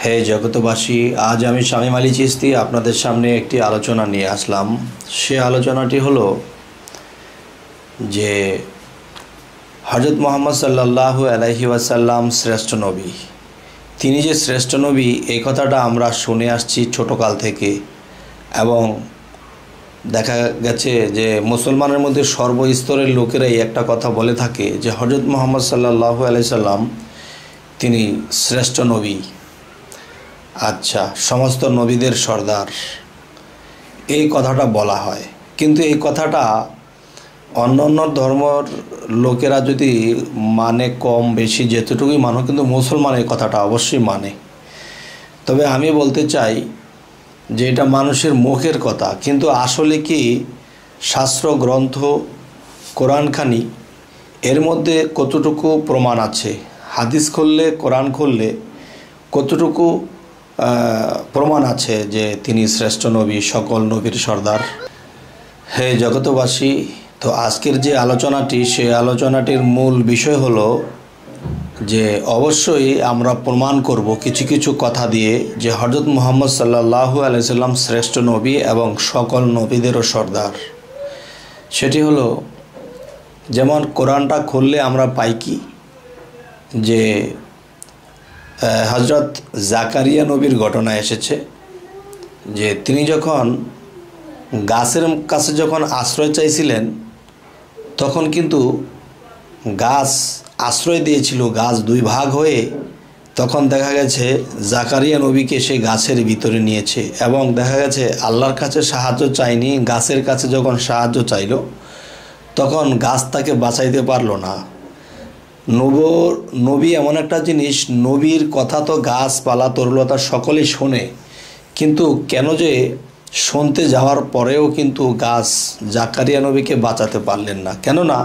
হে জগতবাসী, আজ আমি শামীম আলী চিশতি আপনাদের সামনে একটি আলোচনা নিয়ে আসলাম। সে আলোচনাটি হলো যে হযরত মুহাম্মদ সাল্লাল্লাহু আলাইহি ওয়াসাল্লাম শ্রেষ্ঠ নবী। তিনি যে শ্রেষ্ঠ নবী এই কথাটা আমরা শুনে আসছি ছোটকাল থেকে, এবং দেখা গেছে যে মুসলমানের মধ্যে সর্বস্তরের লোকেরাই একটা কথা বলে থাকে যে হযরত মুহাম্মদ সাল্লাল্লাহু আলাইহি সাল্লাম তিনি শ্রেষ্ঠ নবী। আচ্ছা, সমস্ত নবীদের সর্দার, এই কথাটা বলা হয়, কিন্তু এই কথাটা অন্য অন্য ধর্মের লোকেরা যদি মানে কম বেশি যেতটুকুই মানুষ, কিন্তু মুসলমান এই কথাটা অবশ্যই মানে। তবে আমি বলতে চাই যে এটা মানুষের মুখের কথা, কিন্তু আসলে কি শাস্ত্র গ্রন্থ কোরআনখানি এর মধ্যে কতটুকু প্রমাণ আছে? হাদিস খুললে, কোরআন খুললে কতটুকু প্রমাণ আছে যে তিনি শ্রেষ্ঠ নবী, সকল নবীর সর্দার? হে জগতবাসী, তো আজকের যে আলোচনাটি, সেই আলোচনাটির মূল বিষয় হলো যে অবশ্যই আমরা প্রমাণ করব কিছু কিছু কথা দিয়ে যে হযরত মুহাম্মদ সাল্লাল্লাহু আলাইহি সাল্লাম শ্রেষ্ঠ নবী এবং সকল নবীদেরও সর্দার। সেটি হলো, যেমন কোরআনটা খুললে আমরা পাই কি যে হযরত জাকারিয়া নবীর ঘটনা এসেছে যে তিনি যখন গাছের কাছে যখন আশ্রয় চাইছিলেন, তখন কিন্তু গাছ আশ্রয় দিয়েছিল, গাছ দুই ভাগ হয়ে। তখন দেখা গেছে জাকারিয়া নবীকে সেই গাছের ভিতরে নিয়েছে, এবং দেখা গেছে আল্লাহর কাছে সাহায্য চাইনি, গাছের কাছে যখন সাহায্য চাইল তখন গাছ তাকে বাঁচাইতে পারলো না। নবী এমন একটা জিনিস, নবীর কথা তো গাছপালা তরুলতা সকলেই শোনে, কিন্তু কেন যে শুনতে যাওয়ার পরেও কিন্তু গাছ জাকারিয়া নবীকে বাঁচাতে পারলেন না? কেননা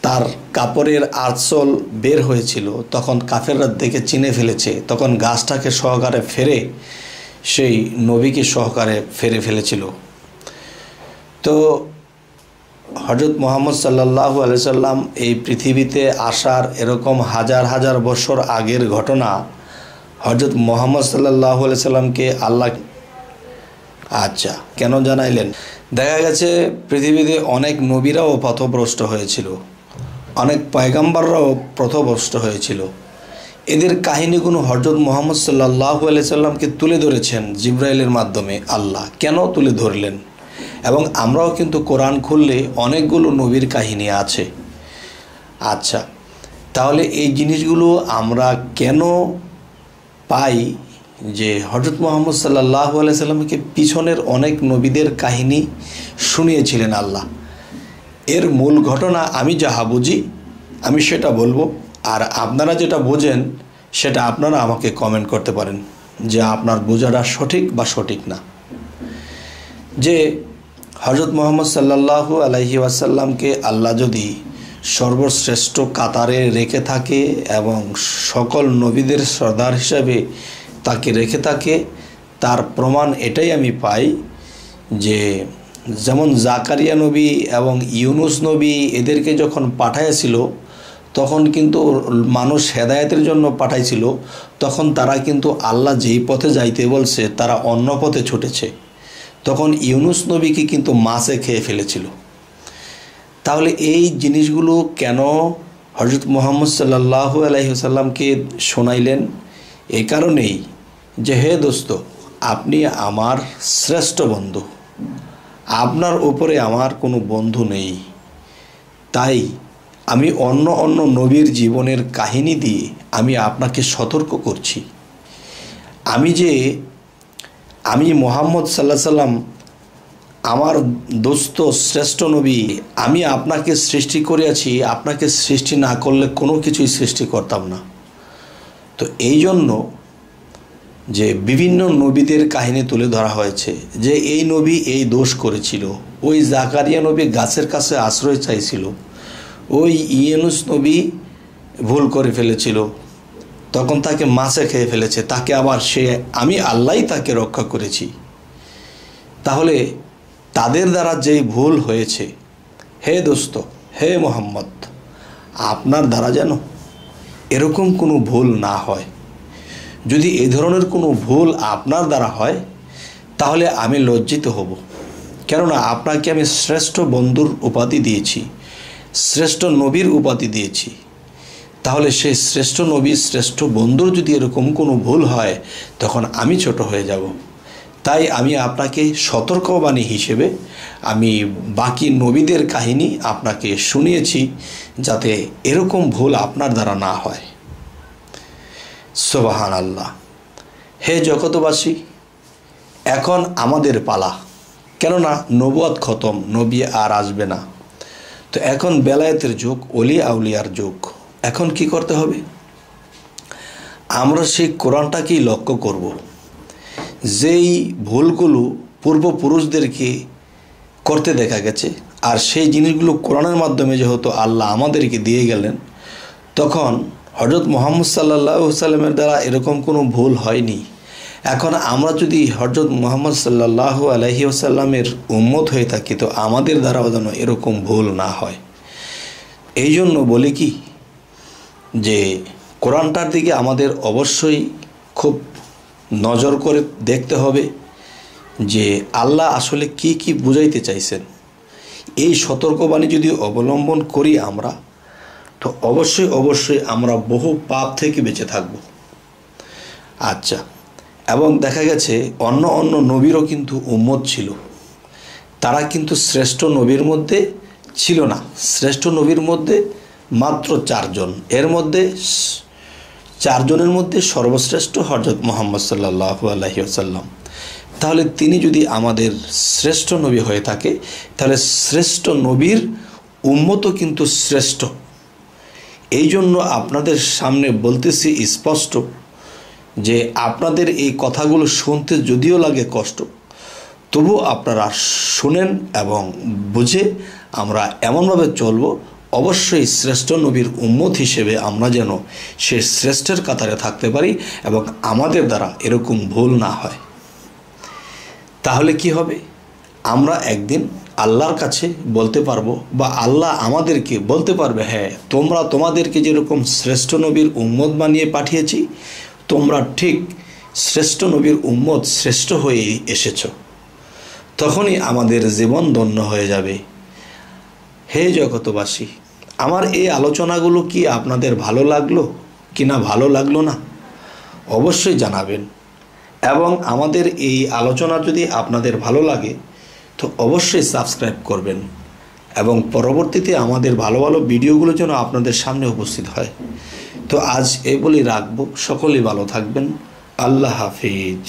তার কাপড়ের আঁচল বের হয়েছিল, তখন কাফেররা দেখে চিনে ফেলেছে, তখন গাছটাকে সহকারে ফেরে সেই নবীকে সহকারে ফেরে ফেলেছিল। তো হযরত মুহাম্মদ সাল্লাল্লাহু আলাইহি সাল্লাম এই পৃথিবীতে আসার এরকম হাজার হাজার বছর আগের ঘটনা হযরত মুহাম্মদ সাল্লাল্লাহু আলাইহি সাল্লামকে আল্লাহ আচ্ছা কেন জানাইলেন? দেখা গেছে পৃথিবীতে অনেক নবীরাও পথভ্রষ্ট হয়েছিল, অনেক পয়গম্বররাও পথভ্রষ্ট হয়েছিল। এদের কাহিনীগুলো হযরত মুহাম্মদ সাল্লাল্লাহু আলাইহি সাল্লামকে তুলে ধরেছেন জিবরাইলের মাধ্যমে। আল্লাহ কেন তুলে ধরলেন? এবং আমরাও কিন্তু কোরআন খুললে অনেকগুলো নবীর কাহিনী আছে। আচ্ছা, তাহলে এই জিনিসগুলো আমরা কেন পাই যে হযরত মুহাম্মদ সাল্লাল্লাহু আলাইহি সাল্লামকে পিছনের অনেক নবীদের কাহিনী শুনিয়েছিলেন আল্লাহ? এর মূল ঘটনা আমি যাহা বুঝি আমি সেটা বলবো, আর আপনারা যেটা বোঝেন সেটা আপনারা আমাকে কমেন্ট করতে পারেন যে আপনার বোঝাটা সঠিক বা সঠিক না। যে হযরত মুহাম্মদ সাল্লাল্লাহু আলাইহি ওয়াসাল্লামকে আল্লাহ যদি সর্বশ্রেষ্ঠ কাতারে রেখে থাকে এবং সকল নবীদের সর্দার হিসাবে তাকে রেখে থাকে, তার প্রমাণ এটাই আমি পাই যে যেমন জাকারিয়া নবী এবং ইউনুস নবী এদেরকে যখন পাঠাইছিল, তখন কিন্তু মানুষ হেদায়েতের জন্য পাঠাইছিল, তখন তারা কিন্তু আল্লাহ যেই পথে যাইতে বলছে তারা অন্য পথে ছুটেছে। তখন ইউনুস নবীকে কিন্তু মাছে খেয়ে ফেলেছিল। তাহলে এই জিনিসগুলো কেন হযরত মুহাম্মদ সাল্লাল্লাহু আলাইহি ওয়াসাল্লামকে শোনাইলেন? এই কারণেই যে হে দোস্ত, আপনি আমার শ্রেষ্ঠ বন্ধু, আপনার উপরে আমার কোনো বন্ধু নেই। তাই আমি অন্য অন্য নবীর জীবনের কাহিনী দিয়ে আমি আপনাকে সতর্ক করছি। আমি মুহাম্মদ সাল্লাল্লাহু আলাইহি সাল্লাম আমার দোস্ত শ্রেষ্ঠ নবী, আমি আপনাকে সৃষ্টি করিয়াছি, আপনাকে সৃষ্টি না করলে কোনো কিছুই সৃষ্টি করতাম না। তো এই জন্য যে বিভিন্ন নবীদের কাহিনী তুলে ধরা হয়েছে যে এই নবী এই দোষ করেছিল, ওই জাকারিয়া নবী গাছের কাছে আশ্রয় চাইছিল, ওই ইউনুস নবী ভুল করে ফেলেছিল, তখন তাকে মাছে খেয়ে ফেলেছে, তাকে আবার আমি আল্লাহই তাকে রক্ষা করেছি। তাহলে তাদের দ্বারা যেই ভুল হয়েছে, হে দোস্ত, হে মুহাম্মদ, আপনার দ্বারা যেন এরকম কোনো ভুল না হয়। যদি এই ধরনের কোনো ভুল আপনার দ্বারা হয় তাহলে আমি লজ্জিত হব, কেননা আপনাকে আমি শ্রেষ্ঠ বন্ধুর উপাধি দিয়েছি, শ্রেষ্ঠ নবীর উপাধি দিয়েছি। তাহলে সেই শ্রেষ্ঠ নবী শ্রেষ্ঠ বন্ধুর যদি এরকম কোনো ভুল হয় তখন আমি ছোট হয়ে যাব। তাই আমি আপনাকে সতর্কবাণী হিসেবে আমি বাকি নবীদের কাহিনী আপনাকে শুনিয়েছি, যাতে এরকম ভুল আপনার দ্বারা না হয়। সুবহানাল্লাহ। হে জগতবাসী, এখন আমাদের পালা, কেননা নবুয়ত খতম, নবী আর আসবে না। তো এখন বেলায়েতের যুগ, ওলি আউলিয়ার যুগ। এখন কি করতে হবে? আমরা সেই কোরআনটাকেই লক্ষ্য করব। যেই ভুলগুলো পূর্বপুরুষদেরকে করতে দেখা গেছে, আর সেই জিনিসগুলো কোরআনের মাধ্যমে যেহেতু আল্লাহ আমাদেরকে দিয়ে গেলেন, তখন হযরত মুহাম্মদ সাল্লাল্লাহু আলাইহি ওয়াসাল্লামের দ্বারা এরকম কোনো ভুল হয়নি। এখন আমরা যদি হযরত মুহাম্মদ সাল্লাল্লাহু আলাইহি ওয়াসাল্লামের উম্মত হয়ে থাকি, তো আমাদের দ্বারাও যেন এরকম ভুল না হয়। এই জন্য বলি কি, যে কোরআনটার দিকে আমাদের অবশ্যই খুব নজর করে দেখতে হবে যে আল্লাহ আসলে কি কি বুঝাইতে চাইছেন। এই সতর্কবাণী যদি অবলম্বন করি আমরা, তো অবশ্যই আমরা বহু পাপ থেকে বেঁচে থাকব। আচ্ছা, এবং দেখা গেছে অন্য নবীরও কিন্তু উম্মত ছিল, তারা কিন্তু শ্রেষ্ঠ নবীর মধ্যে ছিল না। শ্রেষ্ঠ নবীর মধ্যে মাত্র 4 জন, এর মধ্যে 4 জনের মধ্যে সর্বশ্রেষ্ঠ হযরত মুহাম্মদ সাল্লাল্লাহু আলাইহি ওয়াসাল্লাম। তাহলে তিনি যদি আমাদের শ্রেষ্ঠ নবী হয়ে থাকে, তাহলে শ্রেষ্ঠ নবীর উম্মতও কিন্তু শ্রেষ্ঠ। এই জন্য আপনাদের সামনে বলতেছি স্পষ্ট যে আপনাদের এই কথাগুলো শুনতে যদিও লাগে কষ্ট, তবু আপনারা শুনেন এবং বুঝে আমরা এমনভাবে চলব, অবশ্যই শ্রেষ্ঠ নবীর উম্মত হিসেবে আমরা যেন সে শ্রেষ্ঠের কাতারে থাকতে পারি এবং আমাদের দ্বারা এরকম ভুল না হয়। তাহলে কি হবে? আমরা একদিন আল্লাহর কাছে বলতে পারবো, বা আল্লাহ আমাদেরকে বলতে পারবে, হ্যাঁ তোমরা তোমাদেরকে যেরকম শ্রেষ্ঠ নবীর উম্মত বানিয়ে পাঠিয়েছি, তোমরা ঠিক শ্রেষ্ঠ নবীর উম্মত শ্রেষ্ঠ হয়ে এসেছ। তখনই আমাদের জীবন ধন্য হয়ে যাবে। হে জগতবাসী, আমার এই আলোচনাগুলো কি আপনাদের ভালো লাগলো কি না ভালো লাগলো না অবশ্যই জানাবেন। এবং আমাদের এই আলোচনা যদি আপনাদের ভালো লাগে তো অবশ্যই সাবস্ক্রাইব করবেন, এবং পরবর্তীতে আমাদের ভালো ভালো ভিডিওগুলো যেন আপনাদের সামনে উপস্থিত হয়। তো আজ এই বলেই রাখবো। সকলেই ভালো থাকবেন। আল্লাহ হাফিজ।